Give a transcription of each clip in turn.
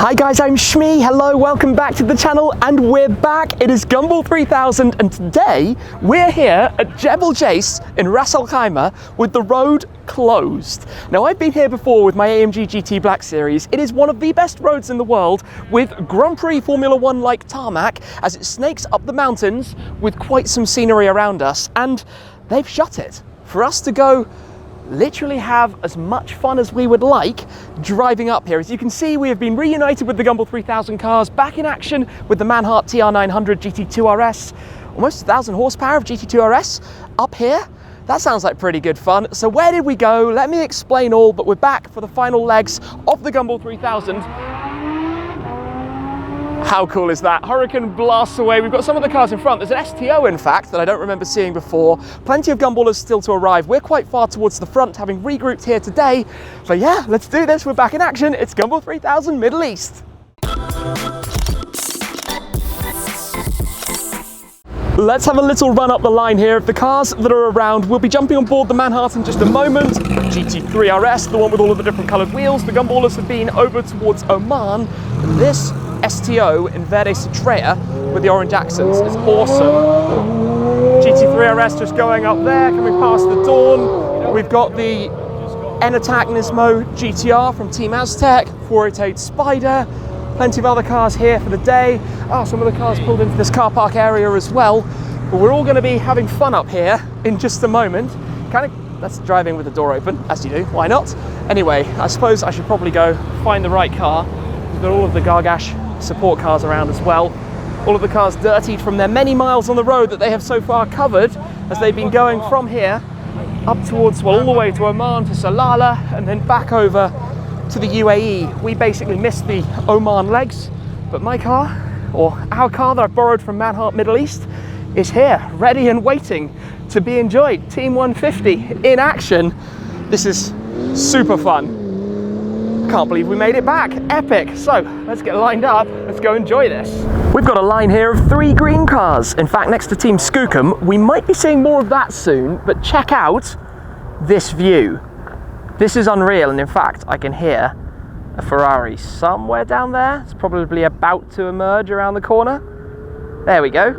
Hi guys, I'm Shmee. Hello, welcome back to the channel, and we're back. It is Gumball 3000, and today we're here at Jebel Jais in Ras Al Khaimah with the road closed. Now, I've been here before with my AMG GT Black Series. It is one of the best roads in the world with Grand Prix Formula One like tarmac as it snakes up the mountains with quite some scenery around us, and they've shut it for us to go literally have as much fun as we would like driving up here. As you can see, we have been reunited with the Gumball 3000 cars, back in action with the Manhart TR900 GT2 RS, almost 1,000 horsepower of GT2 RS up here. That sounds like pretty good fun. So where did we go? Let me explain all, but we're back for the final legs of the Gumball 3000. How cool is that? Huracan blasts away. We've got some of the cars in front. There's an STO, in fact, that I don't remember seeing before. Plenty of Gumballers still to arrive. We're quite far towards the front, having regrouped here today. So yeah, let's do this. We're back in action. It's Gumball 3000 Middle East. Let's have a little run up the line here of the cars that are around. We'll be jumping on board the Manhart in just a moment. GT3 RS, the one with all of the different coloured wheels. The Gumballers have been over towards Oman. This STO in Verde Citrea with the orange accents is awesome. GT3 RS just going up there, coming past the Dawn. We've got the N-Attack Nismo GTR from Team Aztec, 488 Spider, plenty of other cars here for the day. Oh, some of the cars pulled into this car park area as well. But we're all going to be having fun up here in just a moment. That's driving with the door open, as you do, why not? Anyway, I suppose I should probably go find the right car. We've got all of the Gargash support cars around as well. All of the cars dirtied from their many miles on the road that they have so far covered as they've been going from here up towards, well, all the way to Oman, to Salalah, and then back over to the UAE. We basically missed the Oman legs, but my car, or our car that I've borrowed from Manhart Middle East, is here, ready and waiting to be enjoyed. Team 150 in action. This is super fun. Can't believe we made it back. Epic. So let's get lined up. Let's go enjoy this. We've got a line here of 3 green cars. In fact, next to Team Skookum. We might be seeing more of that soon, but check out this view. This is unreal, and in fact, I can hear a Ferrari somewhere down there. It's probably about to emerge around the corner. There we go.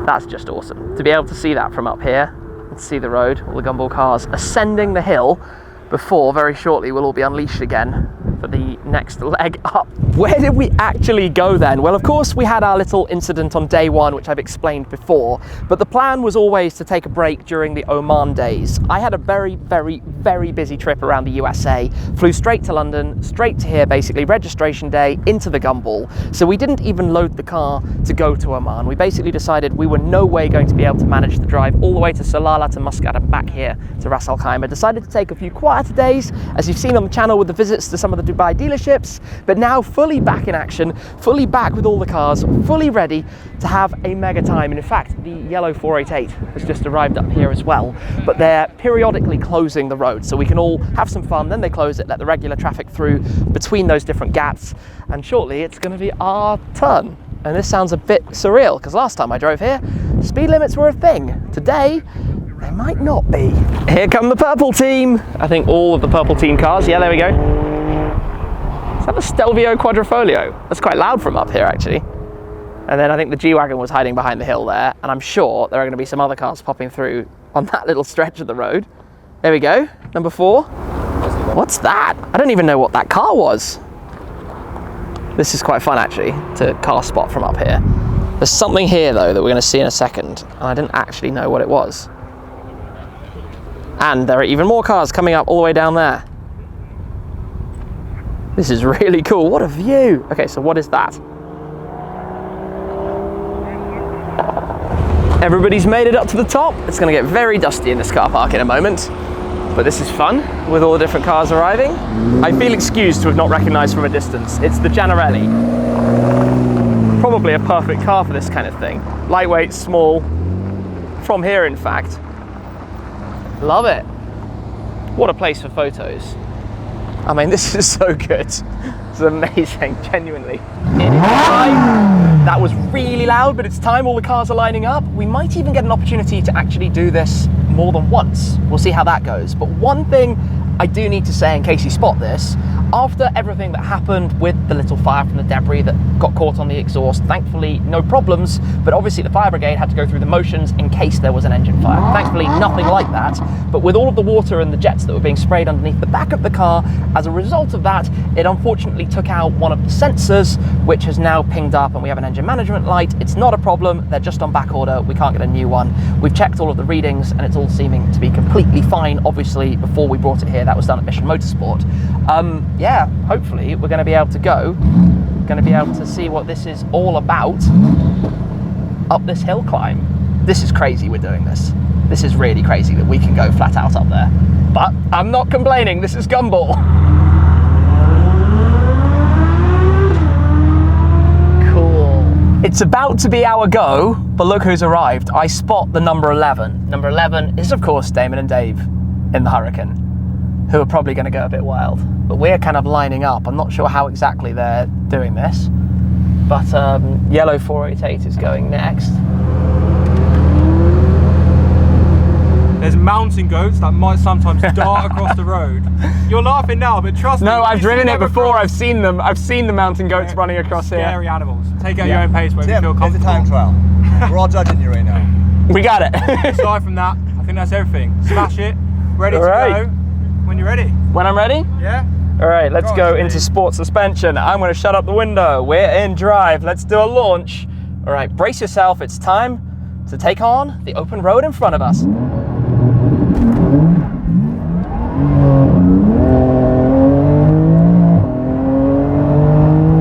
That's just awesome. To be able to see that from up here and see the road, all the Gumball cars ascending the hill before very shortly we'll all be unleashed again for the next leg up. Where did we actually go then? Well, of course, we had our little incident on day one, which I've explained before, but the plan was always to take a break during the Oman days. I had a very, very, very busy trip around the USA, flew straight to London, straight to here, basically registration day, into the Gumball. So we didn't even load the car to go to Oman. We basically decided we were no way going to be able to manage the drive all the way to Salalah to Muscat and back here to Ras Al Khaimah. Decided to take a few quieter days, as you've seen on the channel with the visits to some of the Dubai dealerships, but now fully back in action, fully back with all the cars, fully ready to have a mega time. And in fact, the yellow 488 has just arrived up here as well, but they're periodically closing the road so we can all have some fun. Then they close it, let the regular traffic through between those different gaps, and shortly it's going to be our turn. And this sounds a bit surreal because last time I drove here, speed limits were a thing. Today, they might not be. Here come the purple team. I think all of the purple team cars. Yeah, there we go. Is that a Stelvio Quadrifoglio? That's quite loud from up here, actually. And then I think the G-Wagon was hiding behind the hill there, and I'm sure there are going to be some other cars popping through on that little stretch of the road. There we go, number 4. What's that? I don't even know what that car was. This is quite fun, actually, to car spot from up here. There's something here, though, that we're going to see in a second, and I didn't actually know what it was. And there are even more cars coming up all the way down there. This is really cool. What a view. Okay, so what is that? Everybody's made it up to the top. It's going to get very dusty in this car park in a moment, but this is fun with all the different cars arriving. I feel excused to have not recognized from a distance. It's the Gianarelli. Probably a perfect car for this kind of thing. Lightweight, small, from here in fact. Love it. What a place for photos. I mean, this is so good. It's amazing, genuinely. That was really loud, but it's time. All the cars are lining up. We might even get an opportunity to actually do this more than once. We'll see how that goes. But one thing I do need to say, in case you spot this, After everything that happened with the little fire from the debris that got caught on the exhaust, thankfully no problems, but obviously the fire brigade had to go through the motions in case there was an engine fire. Thankfully nothing like that, but with all of the water and the jets that were being sprayed underneath the back of the car, as a result of that, it unfortunately took out one of the sensors, which has now pinged up, and we have an engine management light. It's not a problem, they're just on back order, we can't get a new one. We've checked all of the readings and it's all seeming to be completely fine. Obviously before we brought it here, that was done at Mission Motorsport. Yeah, hopefully we're going to be able to go, going to be able to see what this is all about up this hill climb. This is crazy we're doing this. This is really crazy that we can go flat out up there. But I'm not complaining, this is Gumball. Cool. It's about to be our go, but look who's arrived. I spot the number 11. Number 11 is of course Damon and Dave in the Huracan, who are probably going to go a bit wild. But we're kind of lining up. I'm not sure how exactly they're doing this, but yellow 488 is going next. There's mountain goats that might sometimes dart across the road. You're laughing now, but trust me. No, I've driven it before. I've seen them. I've seen the mountain goats running across here. Scary animals. Take it at your own pace where you feel comfortable. It's a time trial. We're all judging you right now. We got it. Aside from that, I think that's everything. Smash it. Ready to go when you're ready. When I'm ready? Yeah. All right, let's go into sport suspension. I'm going to shut up the window. We're in drive. Let's do a launch. All right, brace yourself. It's time to take on the open road in front of us.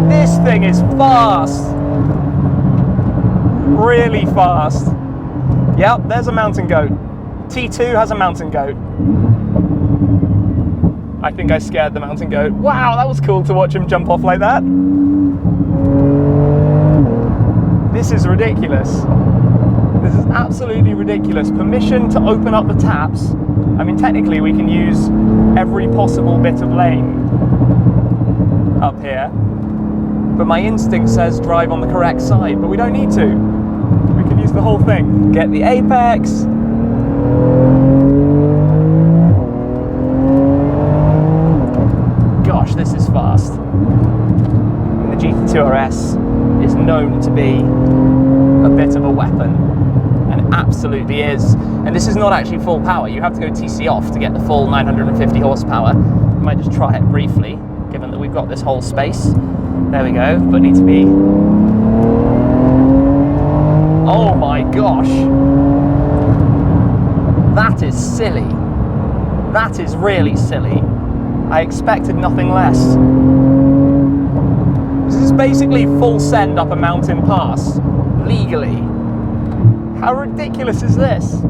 This thing is fast. Really fast. Yep, there's a mountain goat. T2 has a mountain goat. I think I scared the mountain goat. Wow, that was cool to watch him jump off like that. This is ridiculous. This is absolutely ridiculous. Permission to open up the taps. I mean, technically we can use every possible bit of lane up here, but my instinct says drive on the correct side, but we don't need to. We can use the whole thing. Get the apex. Gosh, this is fast. And the GT2 RS is known to be a bit of a weapon, and it absolutely is. And this is not actually full power. You have to go TC off to get the full 950 horsepower. I might just try it briefly, given that we've got this whole space. There we go, but need to be... Oh my gosh! That is silly. That is really silly. I expected nothing less. This is basically full send up a mountain pass, legally. How ridiculous is this?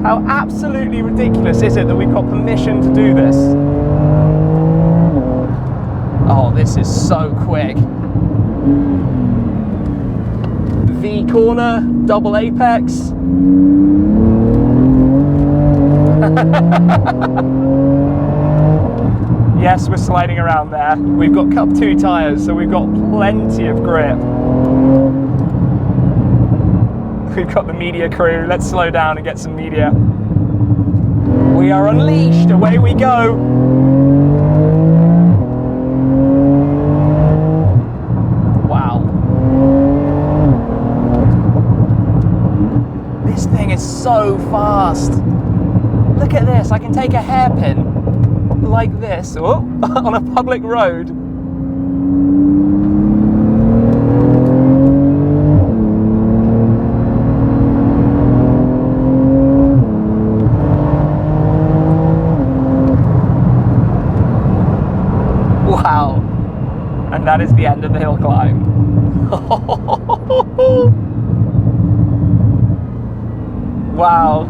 How absolutely ridiculous is it that we've got permission to do this? Oh, this is so quick. V corner, double apex. Yes, we're sliding around there. We've got Cup 2 tyres, so we've got plenty of grip. We've got the media crew. Let's slow down and get some media. We are unleashed. Away we go. Wow. This thing is so fast. Look at this. I can take a hairpin like this, on a public road. Wow. And that is the end of the hill climb. Wow.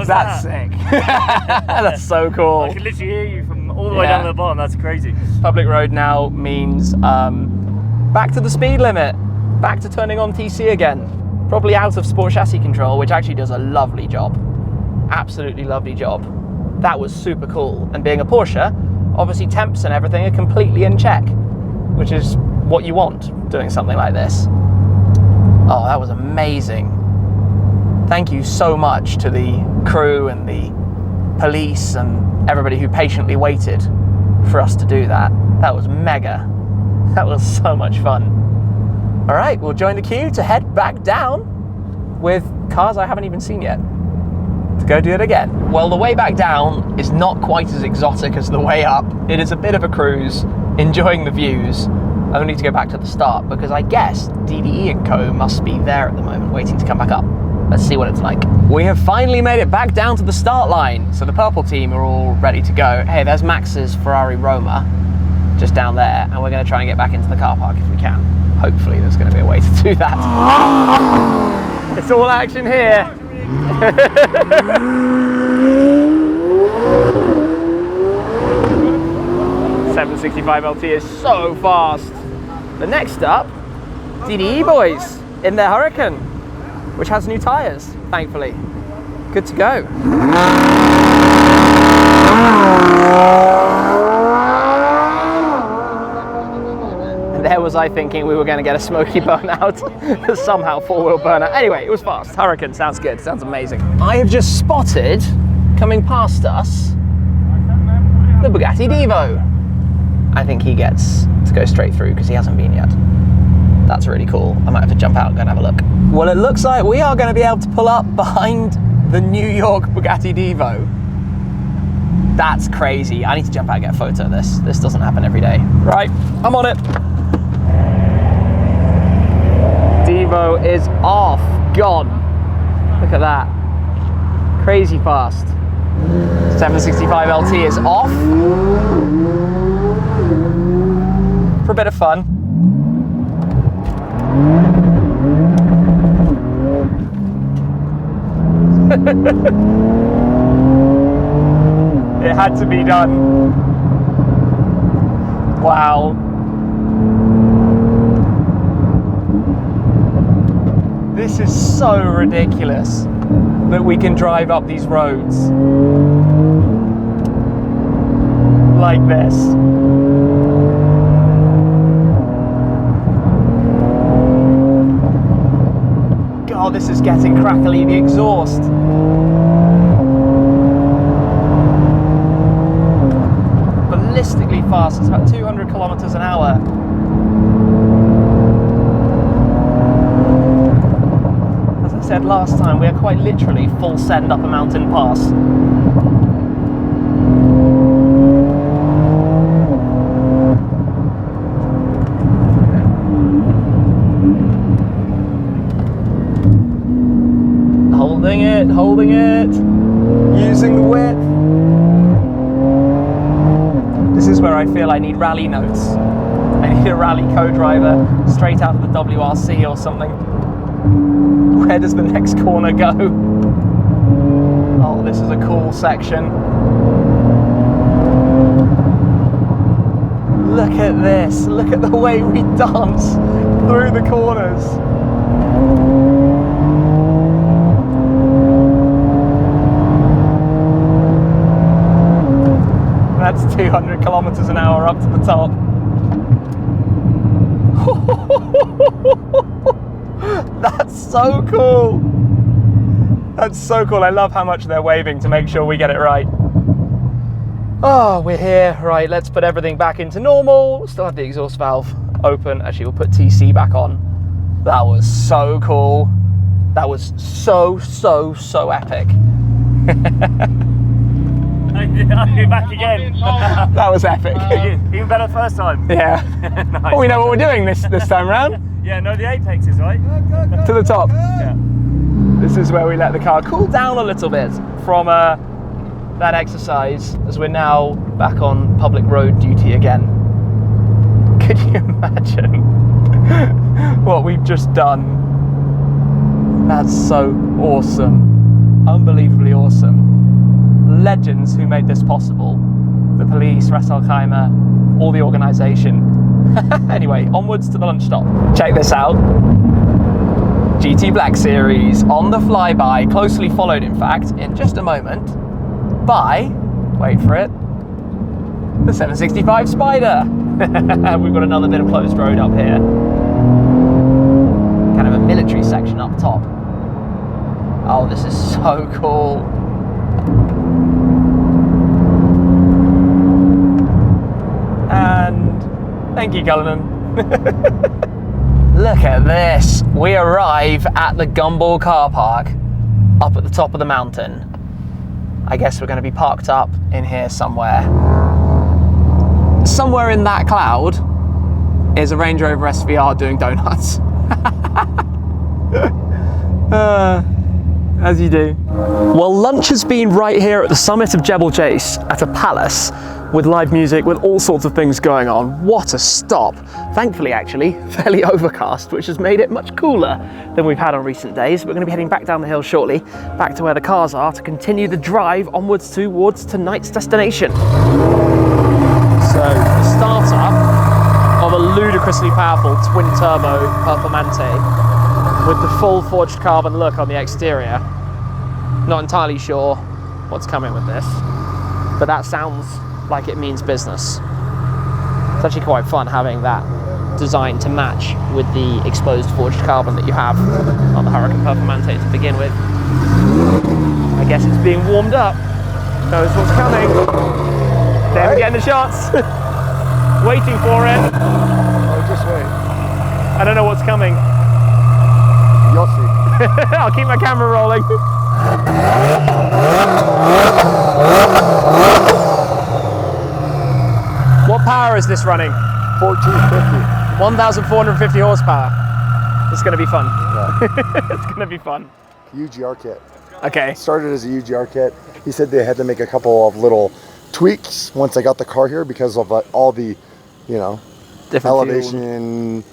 That's sick. That's so cool. I can literally hear you from all the way down to the bottom. That's crazy. Public road now means back to the speed limit, back to turning on TC again. Probably out of sport chassis control, which actually does a lovely job. Absolutely lovely job. That was super cool. And being a Porsche, obviously temps and everything are completely in check, which is what you want doing something like this. Oh, that was amazing. Thank you so much to the crew and the police and everybody who patiently waited for us to do that. That was mega. That was so much fun. All right, we'll join the queue to head back down with cars I haven't even seen yet, to go do it again. Well, the way back down is not quite as exotic as the way up. It is a bit of a cruise, enjoying the views, only to go back to the start, because I guess DDE and co must be there at the moment, waiting to come back up. Let's see what it's like. We have finally made it back down to the start line. So the purple team are all ready to go. Hey, there's Max's Ferrari Roma, just down there, and we're gonna try and get back into the car park if we can. Hopefully there's gonna be a way to do that. It's all action here. 765 LT is so fast. The next up, DDE boys in their Huracan, which has new tyres, thankfully. Good to go. And there was I thinking we were going to get a smoky burnout, somehow four-wheel burnout. Anyway, it was fast. Huracan sounds good, sounds amazing. I have just spotted, coming past us, the Bugatti Divo. I think he gets to go straight through because he hasn't been yet. That's really cool. I might have to jump out and go and have a look. Well, it looks like we are going to be able to pull up behind the New York Bugatti Divo. That's crazy. I need to jump out and get a photo of this. This doesn't happen every day. Right, I'm on it. Divo is off, gone. Look at that. Crazy fast. 765 LT is off. For a bit of fun. It had to be done. Wow. This is so ridiculous that we can drive up these roads like this. God, this is getting crackly, the exhaust. Ballistically fast, it's about 200 kilometers an hour. As I said last time, we are quite literally full send up a mountain pass. Holding it, using the width. This is where I feel I need rally notes. I need a rally co-driver straight out of the WRC or something. Where does the next corner go? Oh, this is a cool section. Look at this, look at the way we dance through the corners. That's 200 kilometers an hour up to the top. That's so cool. That's so cool. I love how much they're waving to make sure we get it right. Oh, we're here. Right, let's put everything back into normal. Still have the exhaust valve open. Actually, we'll put TC back on. That was so cool. That was so epic. You're back again. That was epic. Even better first time. Yeah. Nice. Well, we know what we're doing this time round. Yeah, no, the apex is right. To the top. Yeah. This is where we let the car cool down a little bit from that exercise, as we're now back on public road duty again. Could you imagine what we've just done? That's so awesome. Unbelievably awesome. Legends who made this possible. The police, Ras Al Khaimah, all the organisation. Anyway, onwards to the lunch stop. Check this out. GT Black Series on the flyby, closely followed in fact, in just a moment, by, wait for it, the 765 Spider. We've got another bit of closed road up here. Kind of a military section up top. Oh, this is so cool. Thank you, Cullinan. Look at this. We arrive at the Gumball car park up at the top of the mountain. I guess we're going to be parked up in here somewhere. Somewhere in that cloud is a Range Rover SVR doing donuts. As you do. Well, lunch has been right here at the summit of Jebel Jais at a palace with live music, with all sorts of things going on. What a stop. Thankfully, actually, fairly overcast, which has made it much cooler than we've had on recent days. We're going to be heading back down the hill shortly, back to where the cars are, to continue the drive onwards towards tonight's destination. So, the startup of a ludicrously powerful twin-turbo Performante with the full forged carbon look on the exterior. Not entirely sure what's coming with this, but that sounds like it means business. It's actually quite fun having that design to match with the exposed forged carbon that you have on the Huracan Performante to begin with. I guess it's being warmed up. Knows what's coming. There we're getting the shots. Waiting for it. Oh, just wait. I don't know what's coming. You'll see. I'll keep my camera rolling. What power is this running? 1450. 1,450 horsepower. It's going to be fun. Yeah. It's going to be fun. UGR kit. Okay. Started as a UGR kit. He said they had to make a couple of little tweaks once I got the car here because of all the, you know, Different elevation.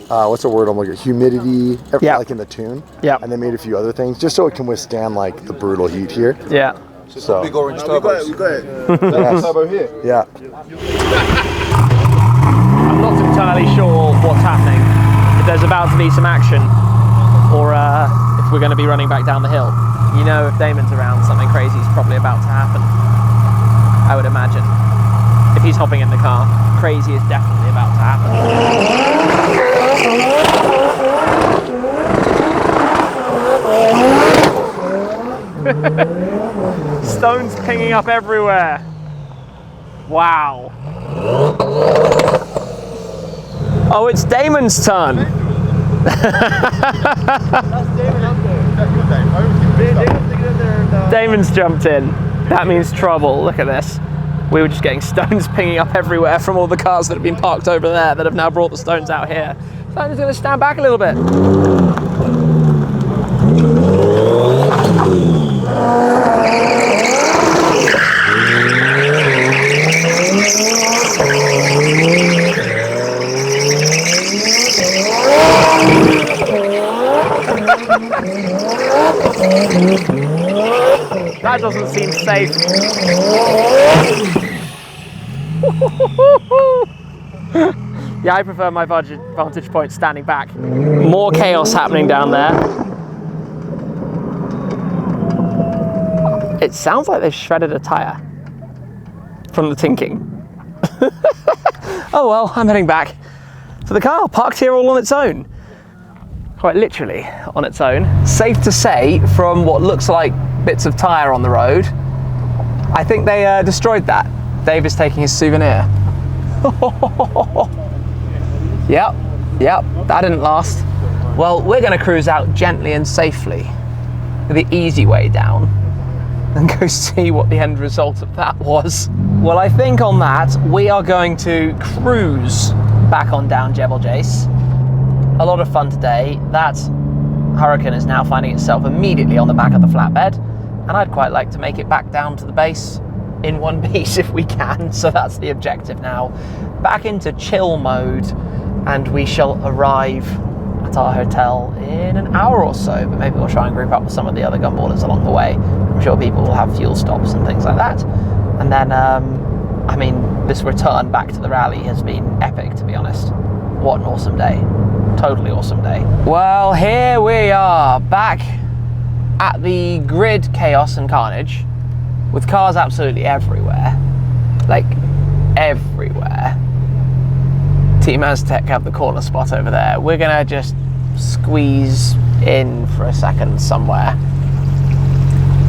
What's the word I'm looking at? Humidity, Yeah. like in the tune. Yeah. And they made a few other things just so it can withstand like the brutal heat here. Yeah. So Big orange turbos. yes. Turbo here. Yeah. I'm not entirely sure what's happening. If there's about to be some action, or if we're going to be running back down the hill. You know, if Damon's around, something crazy is probably about to happen. I would imagine. If he's hopping in the car, crazy is definitely about to happen. Stones pinging up everywhere. Wow. Oh, it's Damon's turn. Damon's jumped in. That means trouble. Look at this. We were just getting stones pinging up everywhere from all the cars that have been parked over there that have now brought the stones out here. So I'm just going to stand back a little bit. That doesn't seem safe. Yeah, I prefer my vantage point standing back. More chaos happening down there. It sounds like they've shredded a tyre from the tinking. Oh well, I'm heading back to the car, parked here all on its own. Quite literally on its own. Safe to say, from what looks like bits of tyre on the road, I think they destroyed that. Dave is taking his souvenir. Yep, that didn't last. Well, we're going to cruise out gently and safely, the easy way down, and go see what the end result of that was. Well, I think on that, we are going to cruise back on down Jebel Jais. A lot of fun today. That Huracan is now finding itself immediately on the back of the flatbed, and I'd quite like to make it back down to the base in one piece if we can, so that's the objective now. Back into chill mode, and we shall arrive at our hotel in an hour or so, but maybe we'll try and group up with some of the other Gumballers along the way. I'm sure people will have fuel stops and things like that. And then, I mean, this return back to the rally has been epic, to be honest. What an awesome day. Totally awesome day. Well, here we are, back at the grid chaos and carnage, with cars absolutely everywhere. Like, everywhere. Team Aztec have the corner spot over there. We're gonna just squeeze in for a second somewhere.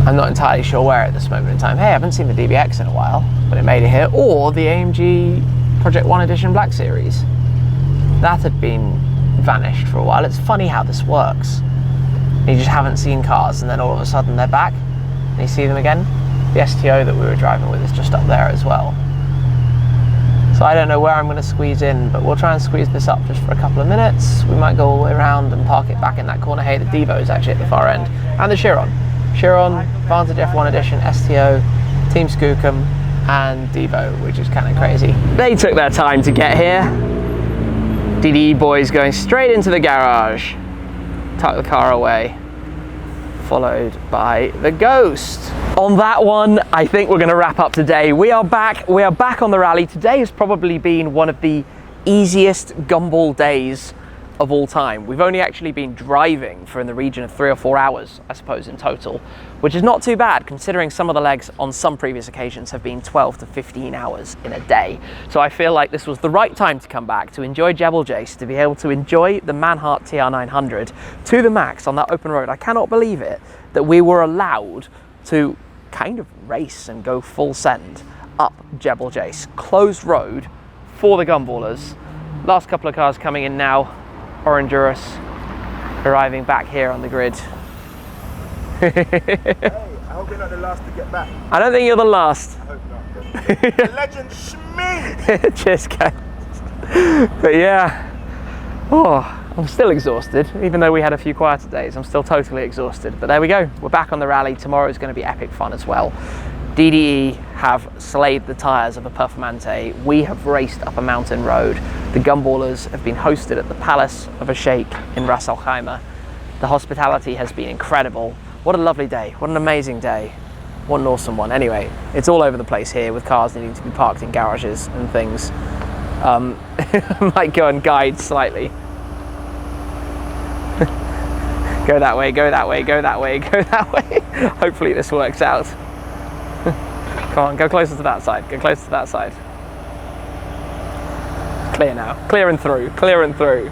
I'm not entirely sure where at this moment in time. Hey, I haven't seen the DBX in a while, but it made it here. Or the AMG Project 1 Edition Black Series. That had been vanished for a while. It's funny how this works. You just haven't seen cars, and then all of a sudden they're back, and you see them again. The STO that we were driving with is just up there as well. So I don't know where I'm going to squeeze in, but we'll try and squeeze this up just for a couple of minutes. We might go all the way around and park it back in that corner. Hey, the Divo is actually at the far end. And the Chiron. Chiron, Vantage F1 Edition, STO, Team Skookum, and Divo, which is kind of crazy. They took their time to get here. DDE boys going straight into the garage. Tuck the car away, followed by the Ghost. On that one, I think we're going to wrap up today. We are back on the rally. Today has probably been one of the easiest Gumball days of all time. We've only actually been driving for in the region of 3 or 4 hours, I suppose, in total, which is not too bad considering some of the legs on some previous occasions have been 12 to 15 hours in a day. So I feel like this was the right time to come back, to enjoy Jebel Jais, to be able to enjoy the Manhart TR900 to the max on that open road. I cannot believe it that we were allowed to kind of race and go full send up Jebel Jais. Closed road for the Gumballers. Last couple of cars coming in now. Orangerous arriving back here on the grid. Hey, I hope you're not the last to get back. I don't think you're the last. I hope not. The legend Schmee! Cheers, guys. But yeah, I'm still exhausted. Even though we had a few quieter days, I'm still totally exhausted. But there we go. We're back on the rally. Tomorrow is going to be epic fun as well. DDE have slayed the tyres of a Performante. We have raced up a mountain road. The Gumballers have been hosted at the Palace of a Sheikh in Ras Al Khaimah. The hospitality has been incredible. What a lovely day. What an amazing day. What an awesome one. Anyway, it's all over the place here with cars needing to be parked in garages and things. I might go and guide slightly. Go that way, go that way, go that way, go that way. Hopefully this works out. Come on, go closer to that side, go closer to that side. Clear now, clear and through, clear and through.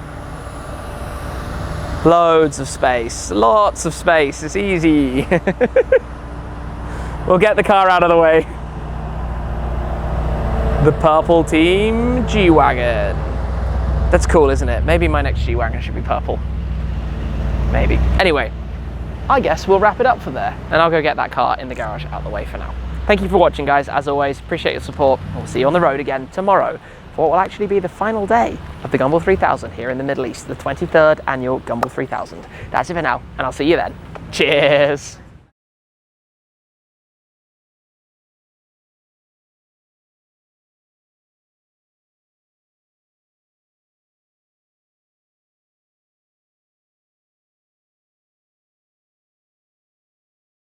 Loads of space, lots of space, it's easy. We'll get the car out of the way. The purple team G-Wagon. That's cool, isn't it? Maybe my next G-Wagon should be purple. Maybe. Anyway, I guess we'll wrap it up from there, and I'll go get that car in the garage out of the way for now. Thank you for watching, guys. As always, appreciate your support. We'll see you on the road again tomorrow for what will actually be the final day of the Gumball 3000 here in the Middle East, the 23rd annual Gumball 3000. That's it for now, and I'll see you then. Cheers!